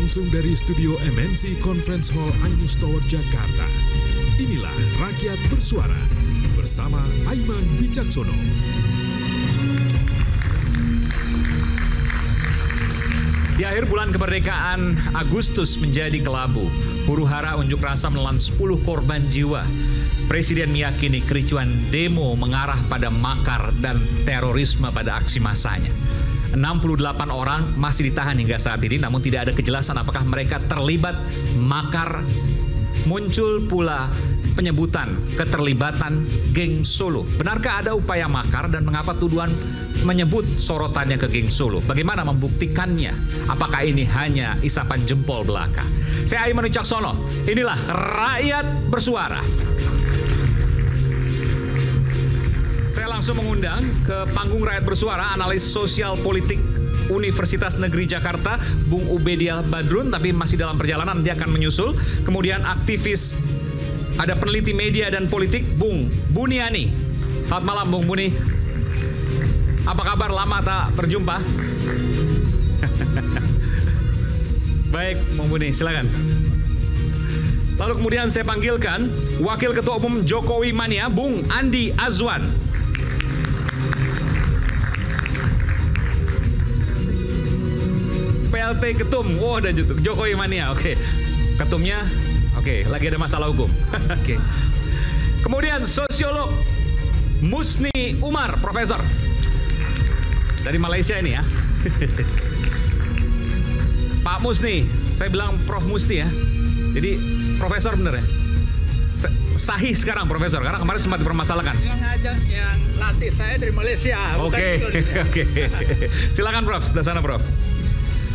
Langsung dari studio MNC Conference Hall Ainus Tower Jakarta. Inilah Rakyat Bersuara bersama Aiman Wicaksono. Di akhir bulan kemerdekaan, Agustus menjadi kelabu. Huru-hara unjuk rasa menelan 10 korban jiwa. Presiden meyakini kericuan demo mengarah pada makar dan terorisme pada aksi massanya. 68 orang masih ditahan hingga saat ini, namun tidak ada kejelasan apakah mereka terlibat makar. Muncul pula penyebutan keterlibatan geng Solo. Benarkah ada upaya makar dan mengapa tuduhan menyebut sorotannya ke geng Solo? Bagaimana membuktikannya? Apakah ini hanya isapan jempol belaka? Saya Aiman Wicaksono. Inilah Rakyat Bersuara. Saya langsung mengundang ke panggung Rakyat Bersuara analis sosial politik Universitas Negeri Jakarta, Bung Ubediah Badrun, tapi masih dalam perjalanan, dia akan menyusul. Kemudian aktivis, ada peneliti media dan politik, Bung Buniani. Selamat malam, Bung Buni. Apa kabar? Lama tak berjumpa. Baik, Bung Buni, silakan. Lalu kemudian saya panggilkan Wakil Ketua Umum Jokowi Mania, Bung Andi Azwan. PLT Ketum, ada Jokowi Mania, oke. Ketumnya, oke, lagi ada masalah hukum. Oke. Kemudian sosiolog Musni Umar, profesor. Dari Malaysia ini ya. Pak Musni, saya bilang Prof Musni ya. Jadi profesor bener ya? Sahih sekarang profesor, karena kemarin sempat dipermasalahkan. Yang latih saya dari Malaysia. Oke. Silakan Prof, dari sana Prof.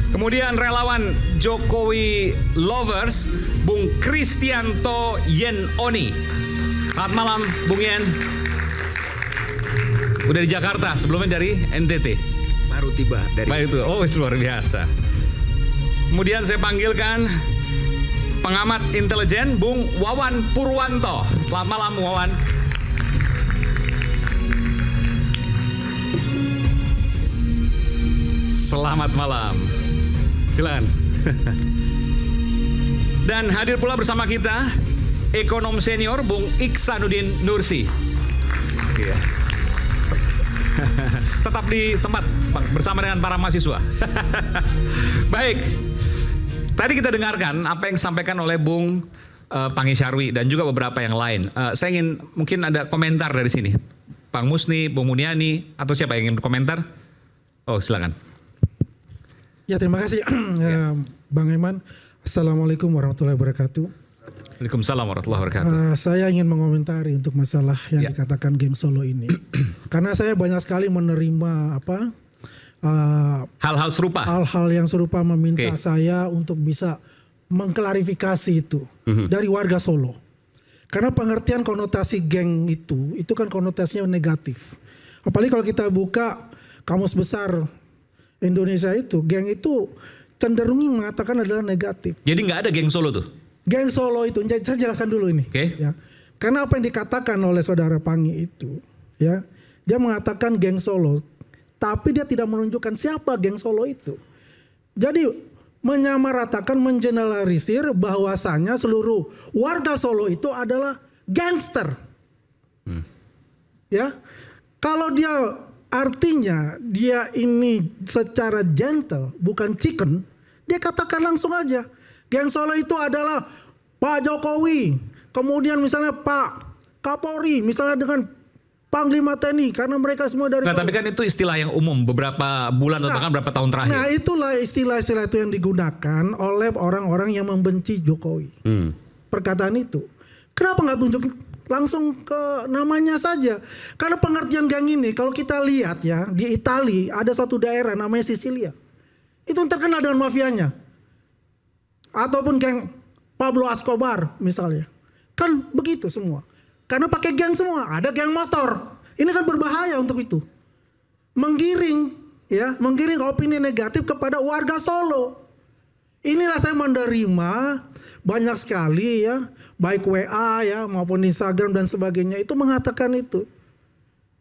Kemudian relawan Jokowi Lovers, Bung Kristianto Yen Oni. Selamat malam, Bung Yen. Udah di Jakarta, sebelumnya dari NTT. Baru tiba dari. Baik itu, itu luar biasa. Kemudian saya panggilkan pengamat intelijen, Bung Wawan Purwanto. Selamat malam, Bung Wawan. Selamat malam. Silakan. Dan hadir pula bersama kita ekonom senior Bung Iksanuddin Nursi. Tetap di tempat bersama dengan para mahasiswa. Baik. Tadi kita dengarkan apa yang disampaikan oleh Bung Pangi Syarwi dan juga beberapa yang lain. Saya ingin mungkin ada komentar dari sini. Bang Musni, Bung Muniani, atau siapa yang ingin berkomentar? Oh, silakan. Ya, terima kasih Bang Aiman. Assalamualaikum warahmatullahi wabarakatuh. Waalaikumsalam warahmatullahi wabarakatuh. Saya ingin mengomentari untuk masalah yang dikatakan geng Solo ini. Karena saya banyak sekali menerima hal-hal serupa. Hal-hal yang serupa meminta saya untuk bisa mengklarifikasi itu dari warga Solo. Karena pengertian konotasi geng itu kan konotasinya negatif. Apalagi kalau kita buka kamus besar Indonesia itu, geng itu cenderung mengatakan adalah negatif. Jadi nggak ada geng Solo tuh? Geng Solo itu, saya jelaskan dulu ini. Ya. Karena apa yang dikatakan oleh saudara Pangi itu, ya, dia mengatakan geng Solo, tapi dia tidak menunjukkan siapa geng Solo itu. Jadi menyamaratakan, mengeneralisir bahwasanya seluruh warga Solo itu adalah gangster. Ya, kalau dia artinya dia ini secara gentle, bukan chicken, dia katakan langsung aja. Geng Solo itu adalah Pak Jokowi, kemudian misalnya Pak Kapolri, misalnya dengan Panglima TNI, karena mereka semua dari. Tapi kan itu istilah yang umum beberapa bulan atau bahkan beberapa tahun terakhir. Nah, itulah istilah-istilah itu yang digunakan oleh orang-orang yang membenci Jokowi. Perkataan itu. Kenapa nggak tunjuk langsung ke namanya saja? Karena pengertian geng ini, kalau kita lihat ya, di Italia ada satu daerah namanya Sisilia. Itu terkenal dengan mafianya. Ataupun geng Pablo Escobar misalnya. Kan begitu semua. Karena pakai geng semua. Ada geng motor. Ini kan berbahaya untuk itu. Menggiring opini negatif kepada warga Solo. Inilah saya menerima banyak sekali ya, baik WA ya maupun Instagram dan sebagainya itu mengatakan itu.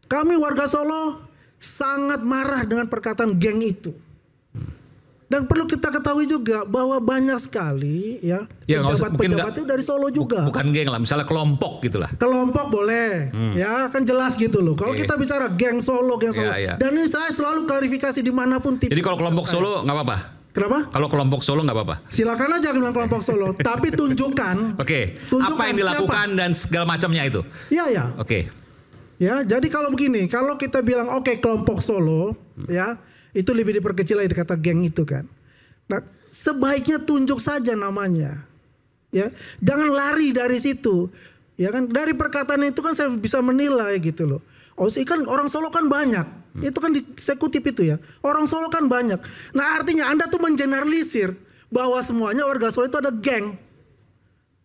Kami warga Solo sangat marah dengan perkataan geng itu. Dan perlu kita ketahui juga bahwa banyak sekali ya pejabat-pejabat itu dari Solo juga. Bukan geng lah, misalnya kelompok gitulah. Kelompok boleh, ya kan jelas gitu loh. Kalau kita bicara geng Solo. Dan ini saya selalu klarifikasi dimanapun. Jadi kalau kelompok Solo nggak apa-apa? Kenapa? Kalau kelompok Solo nggak apa-apa? Silakan aja bilang kelompok Solo, tapi tunjukkan. Apa yang dilakukan siapa? Dan segala macamnya itu. Iya. Ya, jadi kalau begini, kalau kita bilang kelompok Solo, ya. Itu lebih diperkecil lagi kata geng itu kan. Nah, sebaiknya tunjuk saja namanya. Ya, jangan lari dari situ. Ya kan, dari perkataan itu kan saya bisa menilai gitu loh. Oh, kan orang Solo kan banyak. Itu kan saya kutip itu ya. Orang Solo kan banyak. Nah, artinya Anda tuh mengeneralisir bahwa semuanya warga Solo itu ada geng.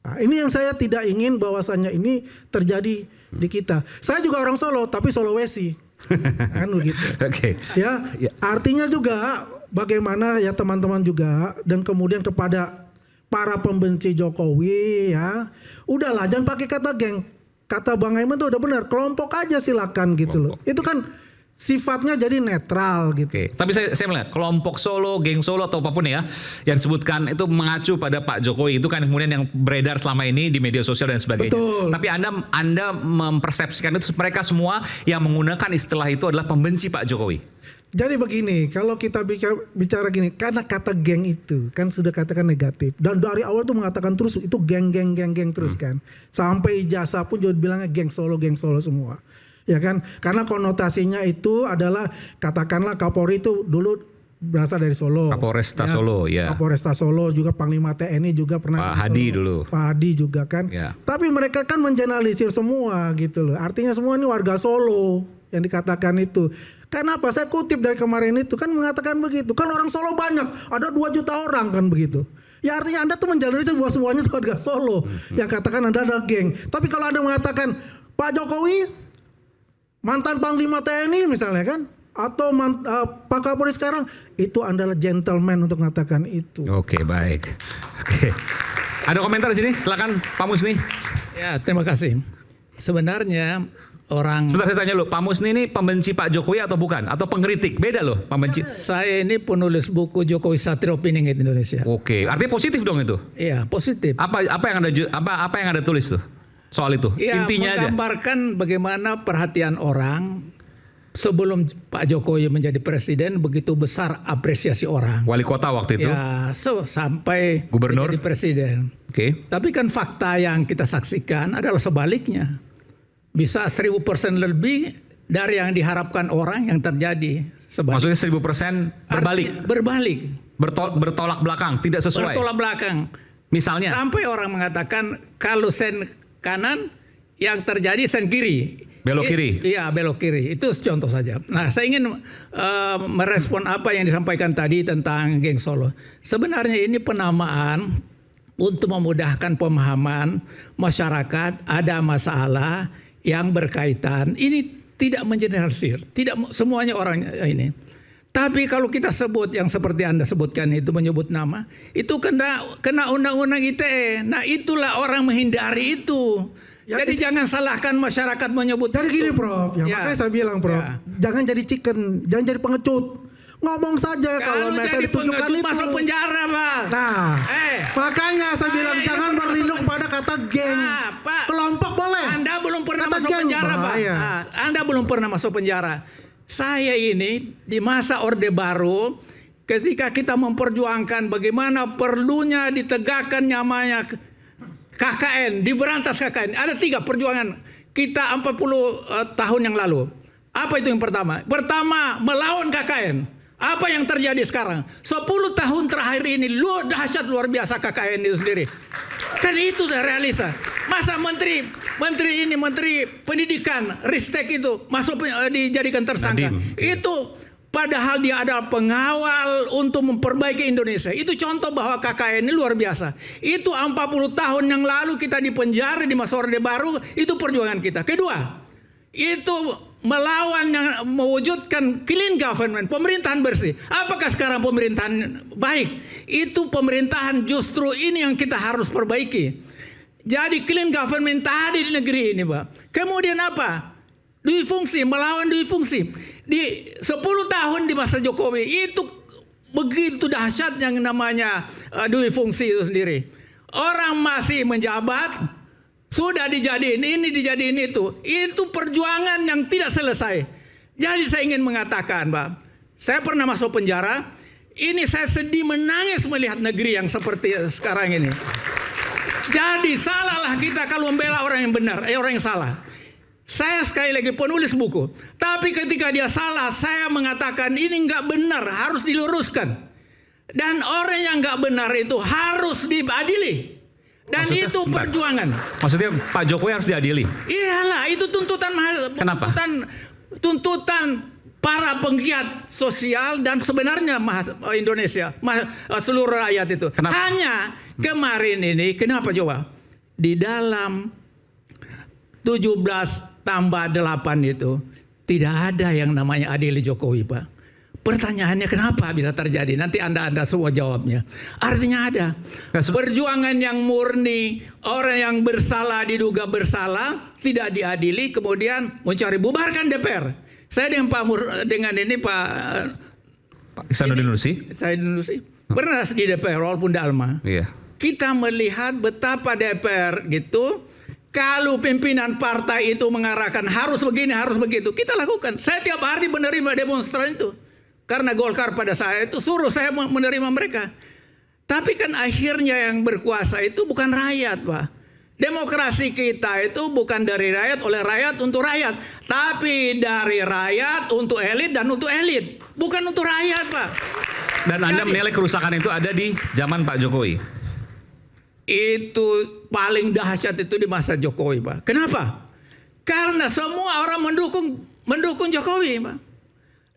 Nah, ini yang saya tidak ingin bahwasannya ini terjadi di kita. Saya juga orang Solo, tapi Sulawesi. Kan begitu. Ya, artinya juga bagaimana ya teman-teman juga dan kemudian kepada para pembenci Jokowi ya, udahlah jangan pakai kata geng. Kata Bang Aiman tuh udah benar, kelompok aja silakan gitu loh. Itu kan sifatnya jadi netral gitu. Tapi saya melihat kelompok Solo, geng Solo atau apapun ya yang disebutkan itu mengacu pada Pak Jokowi, itu kan kemudian yang beredar selama ini di media sosial dan sebagainya. Betul. Tapi Anda mempersepsikan itu mereka semua yang menggunakan istilah itu adalah pembenci Pak Jokowi. Jadi begini, kalau kita bicara gini, karena kata geng itu kan sudah katakan negatif dan dari awal tuh mengatakan terus itu geng terus kan. Sampai ijazah pun juga bilangnya geng Solo semua. Ya kan, karena konotasinya itu adalah katakanlah Kapolri itu dulu berasal dari Solo. Kapolresta Solo, ya. Kapolresta Solo juga Panglima TNI juga pernah. Pak Hadi dulu. Pak Hadi juga kan. Ya. Tapi mereka kan mengeneralisir semua gitu loh. Artinya semua ini warga Solo yang dikatakan itu. Kenapa? Saya kutip dari kemarin itu kan mengatakan begitu. Kan orang Solo banyak, ada 2 juta orang kan begitu. Ya artinya Anda tuh mengeneralisir bahwa semuanya itu warga Solo. Yang katakan Anda ada geng. Tapi kalau Anda mengatakan Pak Jokowi mantan Panglima TNI misalnya kan, atau Pak Kapolri sekarang, itu adalah gentleman untuk mengatakan itu. Oke, baik. Ada komentar di sini? Silakan Pak Musni. Ya, terima kasih. Sebenarnya orang. Sebentar saya tanya lu, Pak Musni ini pembenci Pak Jokowi atau bukan? Atau pengkritik? Beda loh, pembenci. Saya ini penulis buku Jokowi Satrio Piningit Indonesia. Oke, artinya positif dong itu? Iya, positif. Apa yang anda tulis tuh? Soal itu, ya, intinya menggambarkan bagaimana perhatian orang sebelum Pak Jokowi menjadi presiden, begitu besar apresiasi orang. Wali kota waktu itu. Ya, sampai gubernur menjadi presiden. Tapi kan fakta yang kita saksikan adalah sebaliknya. Bisa 1000% lebih dari yang diharapkan orang yang terjadi. Maksudnya 1000% berbalik. Berbalik. Bertolak belakang, tidak sesuai. Bertolak belakang. Misalnya. Sampai orang mengatakan kalau sen kanan, yang terjadi sen kiri. Belok kiri. Iya, belok kiri. Itu contoh saja. Nah, saya ingin merespon apa yang disampaikan tadi tentang geng Solo. Sebenarnya ini penamaan untuk memudahkan pemahaman masyarakat ada masalah yang berkaitan. Ini tidak mengeneralisir, tidak semuanya orang ini. Tapi kalau kita sebut yang seperti Anda sebutkan itu, menyebut nama, itu kena undang-undang ITE. Nah, itulah orang menghindari itu. Ya, jadi jangan salahkan masyarakat menyebut. Jadi gini Prof, makanya saya bilang Prof, jangan jadi chicken, jangan jadi pengecut. Ngomong saja kalau misalnya ditunjukkan itu masuk penjara, Pak. Nah, makanya saya bilang jangan berlindung pada kata geng. Pak, kelompok boleh. Anda belum pernah masuk penjara, Pak. Anda belum pernah masuk penjara. Saya ini di masa Orde Baru, ketika kita memperjuangkan bagaimana perlunya ditegakkan namanya KKN, diberantas KKN. Ada 3 perjuangan kita 40 tahun yang lalu. Apa itu yang pertama? Pertama, melawan KKN. Apa yang terjadi sekarang? 10 tahun terakhir ini dahsyat luar biasa KKN itu sendiri. Kan itu realisa. Masa menteri pendidikan Ristek itu masuk dijadikan tersangka. Itu padahal dia adalah pengawal untuk memperbaiki Indonesia. Itu contoh bahwa KKN ini luar biasa. Itu 40 tahun yang lalu kita di penjara di masa Orde Baru, itu perjuangan kita. Kedua, itu melawan yang mewujudkan clean government, pemerintahan bersih. Apakah sekarang pemerintahan baik? Itu pemerintahan justru ini yang kita harus perbaiki. Jadi clean government tadi di negeri ini, Pak. Kemudian apa? Dui fungsi, melawan dui fungsi. Di 10 tahun di masa Jokowi itu begitu dahsyat yang namanya duit fungsi itu sendiri. Orang masih menjabat, sudah dijadiin ini, dijadiin itu. Itu perjuangan yang tidak selesai. Jadi saya ingin mengatakan, Pak, saya pernah masuk penjara. Ini saya sedih menangis melihat negeri yang seperti sekarang ini. Jadi salahlah kita kalau membela orang yang benar, orang yang salah. Saya sekali lagi penulis buku. Tapi ketika dia salah, saya mengatakan ini nggak benar, harus diluruskan. Dan orang yang nggak benar itu harus diadili. Dan maksudnya, itu perjuangan. Maksudnya Pak Jokowi harus diadili? Iyalah, itu tuntutan. Kenapa? Tuntutan para penggiat sosial dan sebenarnya Indonesia, seluruh rakyat itu. Kenapa? Hanya kemarin ini, kenapa coba? Di dalam 17 tambah 8 itu tidak ada yang namanya adili Jokowi, Pak. Pertanyaannya kenapa bisa terjadi? Nanti Anda semua jawabnya. Artinya ada perjuangan yang murni, orang yang bersalah diduga bersalah, tidak diadili, kemudian mencari bubarkan DPR. Saya dengan Pak Ihsanuddin Nursi. Pernah di DPR walaupun Dalma. Iya. Kita melihat betapa DPR gitu, kalau pimpinan partai itu mengarahkan harus begini, harus begitu, kita lakukan. Saya tiap hari menerima demonstran itu. Karena Golkar pada saya itu suruh saya menerima mereka. Tapi kan akhirnya yang berkuasa itu bukan rakyat, Pak. Demokrasi kita itu bukan dari rakyat, oleh rakyat untuk rakyat. Tapi dari rakyat untuk elit dan untuk elit. Bukan untuk rakyat, Pak. Dan Anda menilai kerusakan itu ada di zaman Pak Jokowi? Itu paling dahsyat itu di masa Jokowi, Pak. Kenapa? Karena semua orang mendukung Jokowi, Pak.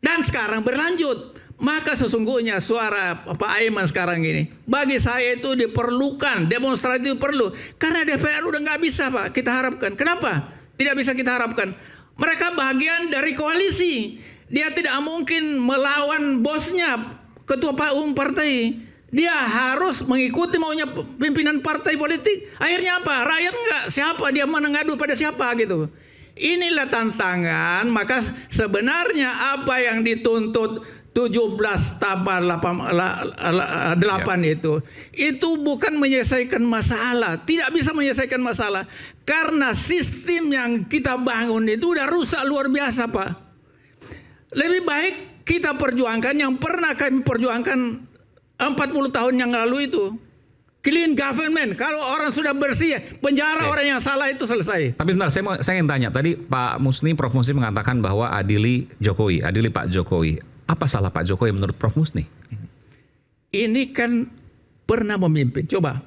Dan sekarang berlanjut. Maka sesungguhnya suara Pak Aiman sekarang ini, bagi saya itu diperlukan, demonstrasi itu perlu. Karena DPR udah nggak bisa, Pak, kita harapkan. Kenapa? Tidak bisa kita harapkan. Mereka bagian dari koalisi. Dia tidak mungkin melawan bosnya, ketua umum partai. Dia harus mengikuti maunya pimpinan partai politik. Akhirnya apa? Rakyat enggak. Siapa dia mengadu pada siapa gitu. Inilah tantangan. Maka sebenarnya apa yang dituntut 17 tambah 8 itu bukan menyelesaikan masalah. Tidak bisa menyelesaikan masalah. Karena sistem yang kita bangun itu udah rusak luar biasa, Pak. Lebih baik kita perjuangkan yang pernah kami perjuangkan 40 tahun yang lalu itu. Clean government. Kalau orang sudah bersih, penjara orang yang salah itu selesai. Tapi bentar, saya ingin tanya. Tadi Pak Musni, Prof. Musni mengatakan bahwa adili Jokowi, adili Pak Jokowi. Apa salah Pak Jokowi menurut Prof. Musni? Ini kan pernah memimpin. Coba,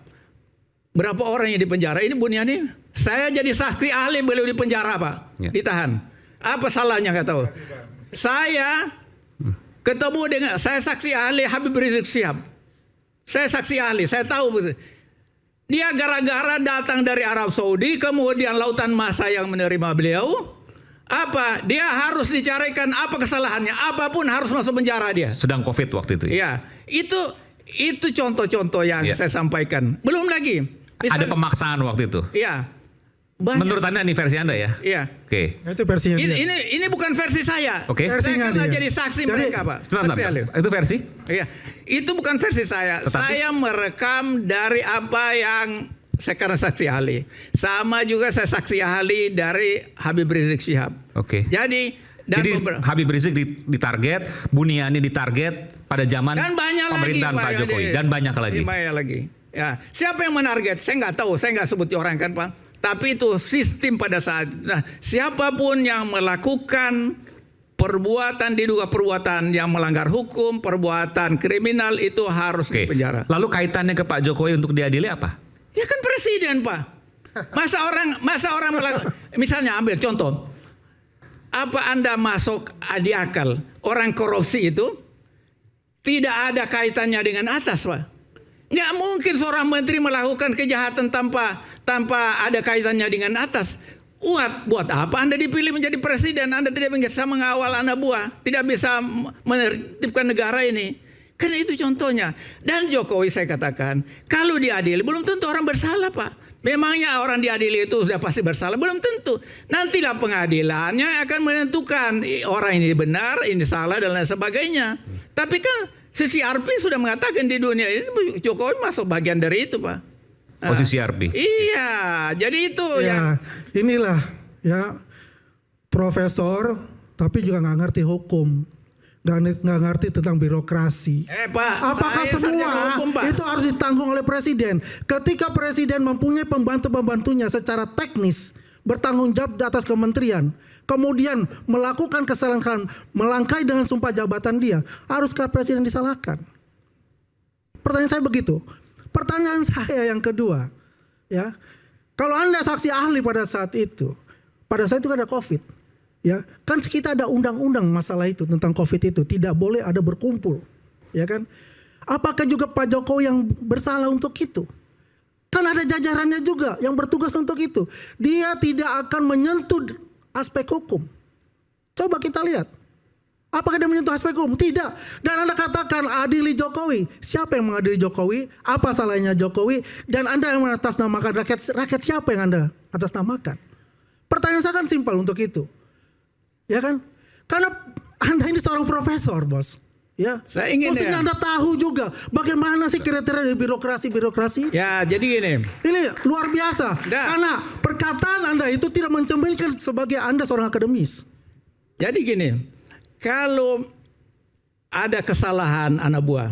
berapa orang yang dipenjara? Ini Buniani, saya jadi saksi ahli beliau di penjara, Pak. Ya. Ditahan. Apa salahnya nggak tahu. Saya ketemu dengan, saya saksi ahli Habib Rizik Syihab. Saya saksi ahli, saya tahu. Dia gara-gara datang dari Arab Saudi, kemudian lautan massa yang menerima beliau. Apa? Dia harus dicarikan apa kesalahannya, apapun harus masuk penjara dia. Sedang COVID waktu itu. Iya, itu contoh-contoh yang saya sampaikan. Belum lagi. Ada pemaksaan waktu itu. Iya. Banyak. Menurut Anda ini versi Anda ya? Iya. Oke. Itu versinya dia. Ini bukan versi saya. Oke. Saya karena jadi saksi mereka, Pak. Itu versi? Iya. Itu bukan versi saya. Tetapi, saya merekam dari apa yang saya karena saksi ahli. Sama juga saya saksi ahli dari Habib Rizik Syihab. Oke. Jadi Habib Rizik ditarget, Buniani ditarget pada zaman pemerintahan Pak Jokowi. Dan banyak lagi. Ya. Siapa yang menarget? Saya nggak tahu. Saya nggak sebut orang kan, Pak. Tapi itu sistem pada saat. Nah, siapapun yang melakukan perbuatan diduga perbuatan yang melanggar hukum, perbuatan kriminal itu harus dipenjara. Lalu kaitannya ke Pak Jokowi untuk diadili apa? Dia kan presiden, Pak. Masa orang misalnya ambil contoh. Apa Anda masuk di akal orang korupsi itu tidak ada kaitannya dengan atas, Pak? Nggak mungkin seorang menteri melakukan kejahatan tanpa ada kaitannya dengan atas. Buat apa Anda dipilih menjadi presiden? Anda tidak bisa mengawal anak buah, tidak bisa menertibkan negara ini. Kan itu contohnya. Dan Jokowi saya katakan, kalau diadili belum tentu orang bersalah, Pak. Memangnya orang diadili itu sudah pasti bersalah? Belum tentu. Nantilah pengadilannya akan menentukan orang ini benar, ini salah dan lain sebagainya. Tapi kan CCRP sudah mengatakan di dunia ini Jokowi masuk bagian dari itu, Pak. Posisi CCRP. Iya, jadi itu ya. Inilah ya profesor tapi juga nggak ngerti hukum, nggak ngerti tentang birokrasi. Pak, apakah semua hukum, Pak, itu harus ditanggung oleh presiden? Ketika presiden mempunyai pembantu-pembantunya secara teknis bertanggung jawab di atas kementerian, kemudian melakukan kesalahan, melangkahi dengan sumpah jabatan dia, haruskah presiden disalahkan? Pertanyaan saya begitu. Pertanyaan saya yang kedua, ya, kalau Anda saksi ahli pada saat itu ada COVID, ya, kan kita ada undang-undang masalah itu tentang COVID itu, tidak boleh ada berkumpul, ya kan? Apakah juga Pak Jokowi yang bersalah untuk itu? Kan ada jajarannya juga yang bertugas untuk itu. Dia tidak akan menyentuh aspek hukum. Coba kita lihat. Apakah dia menyentuh aspek hukum? Tidak. Dan Anda katakan adili Jokowi. Siapa yang mengadili Jokowi? Apa salahnya Jokowi? Dan Anda yang mengatasnamakan rakyat siapa yang Anda atasnamakan? Pertanyaan saya kan simpel untuk itu. Ya kan? Karena Anda ini seorang profesor, Bos. Ya, saya ingin mestinya Anda tahu juga bagaimana sih kriteria birokrasi. Ya, jadi gini. Ini luar biasa. Karena perkataan Anda itu tidak mencerminkan sebagai Anda seorang akademis. Jadi gini, kalau ada kesalahan anak buah,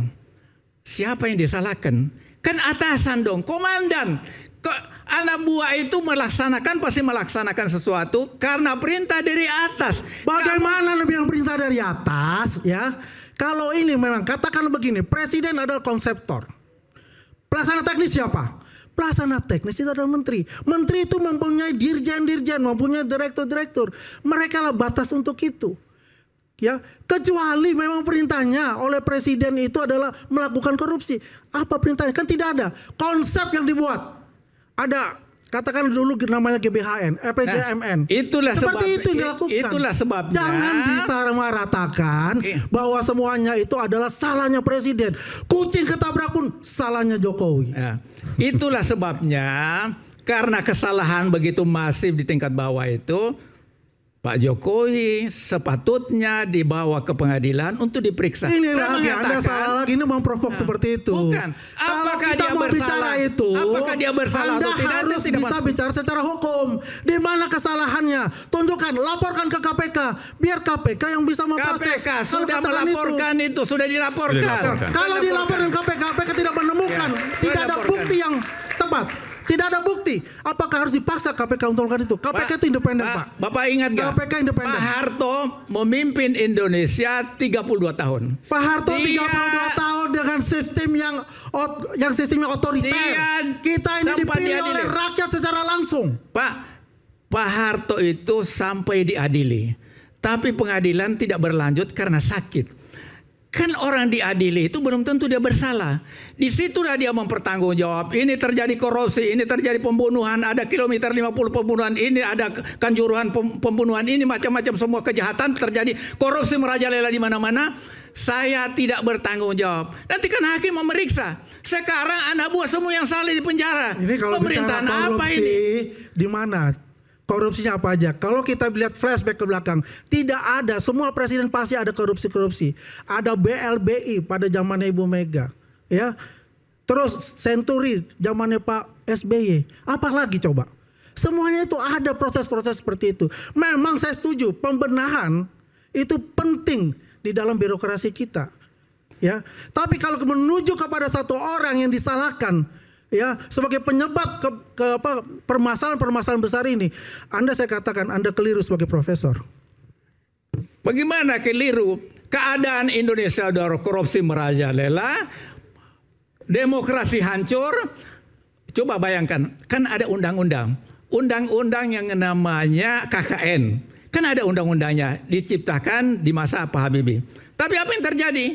siapa yang disalahkan? Kan atasan dong, komandan. Anak buah itu pasti melaksanakan sesuatu karena perintah dari atas. Bagaimana lebih yang perintah dari atas, ya? Kalau ini memang katakan begini, presiden adalah konseptor. Pelaksana teknis siapa? Pelaksana teknis itu adalah menteri. Menteri itu mempunyai dirjen-dirjen, mempunyai direktur-direktur. Mereka lah batas untuk itu. Ya, kecuali memang perintahnya oleh presiden itu adalah melakukan korupsi. Apa perintahnya? Kan tidak ada konsep yang dibuat. Ada, katakan dulu namanya GBHN, RPJMN. Itulah seperti itu yang dilakukan. Itulah sebabnya. Jangan disamaratakan bahwa semuanya itu adalah salahnya presiden. Kucing ketabrak pun salahnya Jokowi. Ya, itulah sebabnya karena kesalahan begitu masif di tingkat bawah itu, Pak Jokowi sepatutnya dibawa ke pengadilan untuk diperiksa. Ini lagi Anda salah lagi, ini memprovok seperti itu. Bukan. Apakah dia mau bicara itu? Apakah dia bersalah Anda atau tidak? harus bisa bicara secara hukum. Di mana kesalahannya? Tunjukkan, laporkan ke KPK, biar KPK yang bisa memproses. KPK sudah melaporkan itu, sudah dilaporkan. Kalau dilaporkan KPK, KPK tidak menemukan, tidak ada bukti yang tepat. Tidak ada bukti. Apakah harus dipaksa KPK untuk melakukan itu? KPK itu independen, Pak. Bapak ingat nggak? KPK independen. Pak Harto memimpin Indonesia 32 tahun. Pak Harto 32 tahun dengan sistem yang sistemnya otoriter. Kita ini dipilih oleh rakyat secara langsung. Pak Harto itu sampai diadili. Tapi pengadilan tidak berlanjut karena sakit. Kan orang diadili itu belum tentu dia bersalah. Disitulah dia mempertanggungjawab. Ini terjadi korupsi, ini terjadi pembunuhan, ada kilometer 50 pembunuhan, ini ada kanjuruhan pembunuhan, ini macam-macam semua kejahatan terjadi. Korupsi merajalela di mana-mana. Saya tidak bertanggung jawab. Nanti kan hakim memeriksa. Sekarang anak buah semua yang salah di penjara. Ini kalau pemerintahan apa ini? Di mana? Korupsinya apa aja? Kalau kita lihat flashback ke belakang, tidak ada. Semua presiden pasti ada korupsi-korupsi. Ada BLBI pada zamannya Ibu Mega, ya. Terus Senturi zamannya Pak SBY. Apalagi coba? Semuanya itu ada proses-proses seperti itu. Memang saya setuju pembenahan itu penting di dalam birokrasi kita, ya. Tapi kalau menuju kepada satu orang yang disalahkan, ya, sebagai penyebab permasalahan-permasalahan besar ini, saya katakan Anda keliru sebagai profesor. Bagaimana keliru? Keadaan Indonesia sudah korupsi merajalela, demokrasi hancur. Coba bayangkan, kan ada undang-undang yang namanya KKN. Kan ada undang-undangnya, diciptakan di masa Pak Habibie. Tapi apa yang terjadi?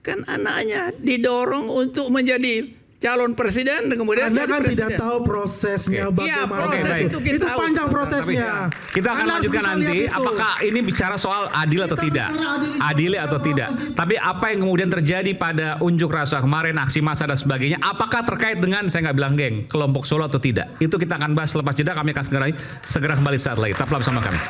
Kan anaknya didorong untuk menjadi calon presiden, kemudian Anda kan tidak tahu prosesnya bagaimana. Proses itu kita tahu. Panjang prosesnya. Kita akan lanjutkan nanti apakah ini bicara soal adil atau tidak. Adil atau tidak. Tapi apa yang kemudian terjadi pada unjuk rasa kemarin, aksi massa dan sebagainya, apakah terkait dengan, saya nggak bilang geng, kelompok Solo atau tidak. Itu kita akan bahas lepas jeda. Kami akan segera kembali saat lagi. Tetaplah bersama kami.